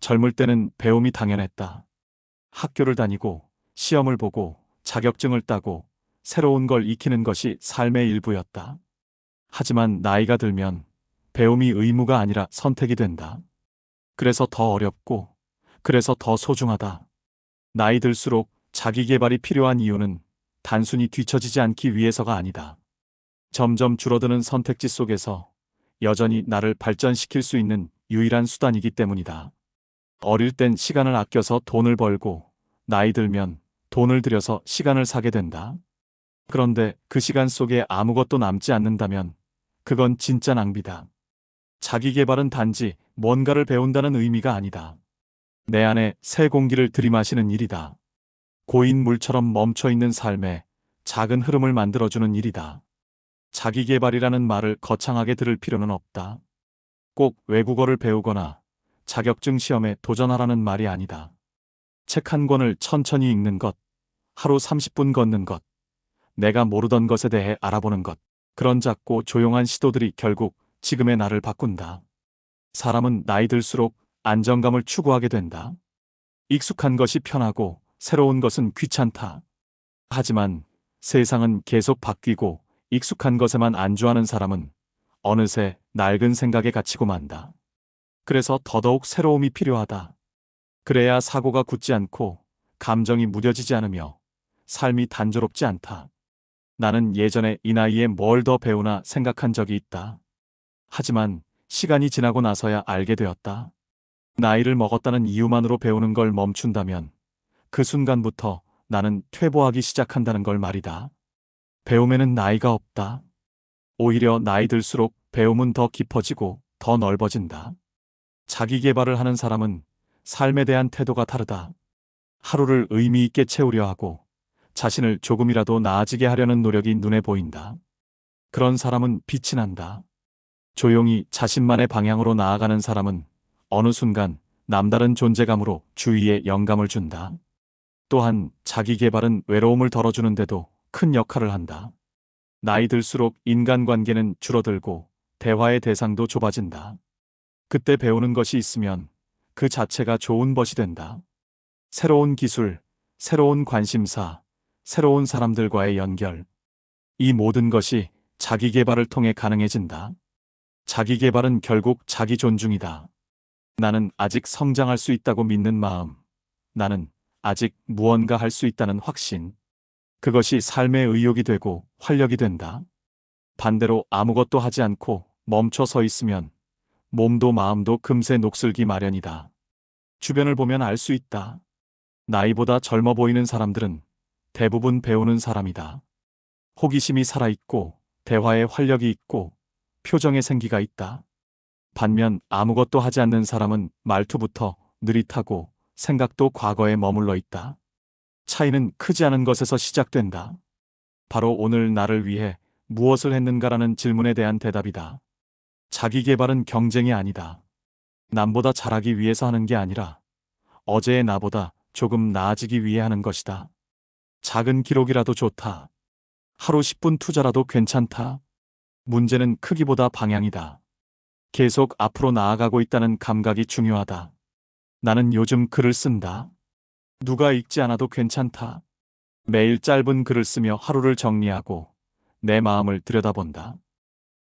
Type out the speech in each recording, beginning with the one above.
젊을 때는 배움이 당연했다. 학교를 다니고 시험을 보고 자격증을 따고 새로운 걸 익히는 것이 삶의 일부였다. 하지만 나이가 들면 배움이 의무가 아니라 선택이 된다. 그래서 더 어렵고, 그래서 더 소중하다. 나이 들수록 자기 개발이 필요한 이유는 단순히 뒤처지지 않기 위해서가 아니다. 점점 줄어드는 선택지 속에서 여전히 나를 발전시킬 수 있는 유일한 수단이기 때문이다. 어릴 땐 시간을 아껴서 돈을 벌고, 나이 들면 돈을 들여서 시간을 사게 된다. 그런데 그 시간 속에 아무것도 남지 않는다면 그건 진짜 낭비다. 자기 개발은 단지 뭔가를 배운다는 의미가 아니다. 내 안에 새 공기를 들이마시는 일이다. 고인 물처럼 멈춰있는 삶에 작은 흐름을 만들어주는 일이다. 자기 개발이라는 말을 거창하게 들을 필요는 없다. 꼭 외국어를 배우거나 자격증 시험에 도전하라는 말이 아니다. 책 한 권을 천천히 읽는 것, 하루 30분 걷는 것, 내가 모르던 것에 대해 알아보는 것, 그런 작고 조용한 시도들이 결국 지금의 나를 바꾼다. 사람은 나이 들수록 안정감을 추구하게 된다. 익숙한 것이 편하고 새로운 것은 귀찮다. 하지만 세상은 계속 바뀌고 익숙한 것에만 안주하는 사람은 어느새 낡은 생각에 갇히고 만다. 그래서 더더욱 새로움이 필요하다. 그래야 사고가 굳지 않고 감정이 무뎌지지 않으며 삶이 단조롭지 않다. 나는 예전에 이 나이에 뭘 더 배우나 생각한 적이 있다. 하지만 시간이 지나고 나서야 알게 되었다. 나이를 먹었다는 이유만으로 배우는 걸 멈춘다면 그 순간부터 나는 퇴보하기 시작한다는 걸 말이다. 배움에는 나이가 없다. 오히려 나이 들수록 배움은 더 깊어지고 더 넓어진다. 자기 개발을 하는 사람은 삶에 대한 태도가 다르다. 하루를 의미 있게 채우려 하고 자신을 조금이라도 나아지게 하려는 노력이 눈에 보인다. 그런 사람은 빛이 난다. 조용히 자신만의 방향으로 나아가는 사람은 어느 순간 남다른 존재감으로 주위에 영감을 준다. 또한 자기 개발은 외로움을 덜어주는데도 큰 역할을 한다. 나이 들수록 인간관계는 줄어들고 대화의 대상도 좁아진다. 그때 배우는 것이 있으면 그 자체가 좋은 벗이 된다. 새로운 기술, 새로운 관심사, 새로운 사람들과의 연결. 이 모든 것이 자기 개발을 통해 가능해진다. 자기 개발은 결국 자기 존중이다. 나는 아직 성장할 수 있다고 믿는 마음. 나는 아직 무언가 할 수 있다는 확신. 그것이 삶의 의욕이 되고 활력이 된다. 반대로 아무것도 하지 않고 멈춰 서 있으면 몸도 마음도 금세 녹슬기 마련이다. 주변을 보면 알 수 있다. 나이보다 젊어 보이는 사람들은 대부분 배우는 사람이다. 호기심이 살아있고 대화에 활력이 있고 표정에 생기가 있다. 반면 아무것도 하지 않는 사람은 말투부터 느릿하고 생각도 과거에 머물러 있다. 차이는 크지 않은 것에서 시작된다. 바로 오늘 나를 위해 무엇을 했는가라는 질문에 대한 대답이다. 자기 개발은 경쟁이 아니다. 남보다 잘하기 위해서 하는 게 아니라 어제의 나보다 조금 나아지기 위해 하는 것이다. 작은 기록이라도 좋다. 하루 10분 투자라도 괜찮다. 문제는 크기보다 방향이다. 계속 앞으로 나아가고 있다는 감각이 중요하다. 나는 요즘 글을 쓴다. 누가 읽지 않아도 괜찮다. 매일 짧은 글을 쓰며 하루를 정리하고 내 마음을 들여다본다.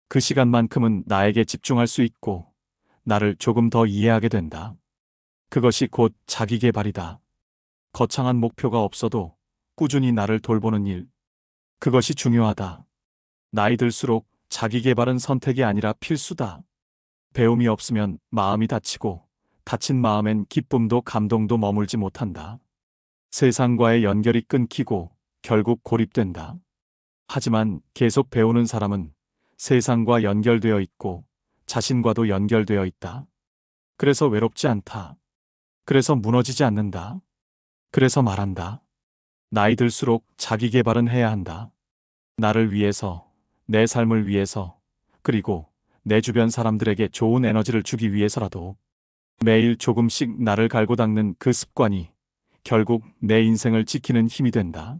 그 시간만큼은 나에게 집중할 수 있고 나를 조금 더 이해하게 된다. 그것이 곧 자기 개발이다. 거창한 목표가 없어도 꾸준히 나를 돌보는 일. 그것이 중요하다. 나이 들수록 자기 개발은 선택이 아니라 필수다. 배움이 없으면 마음이 다치고 다친 마음엔 기쁨도 감동도 머물지 못한다. 세상과의 연결이 끊기고 결국 고립된다. 하지만 계속 배우는 사람은 세상과 연결되어 있고 자신과도 연결되어 있다. 그래서 외롭지 않다. 그래서 무너지지 않는다. 그래서 말한다. 나이 들수록 자기 개발은 해야 한다. 나를 위해서, 내 삶을 위해서, 그리고 내 주변 사람들에게 좋은 에너지를 주기 위해서라도. 매일 조금씩 나를 갈고 닦는 그 습관이 결국 내 인생을 지키는 힘이 된다.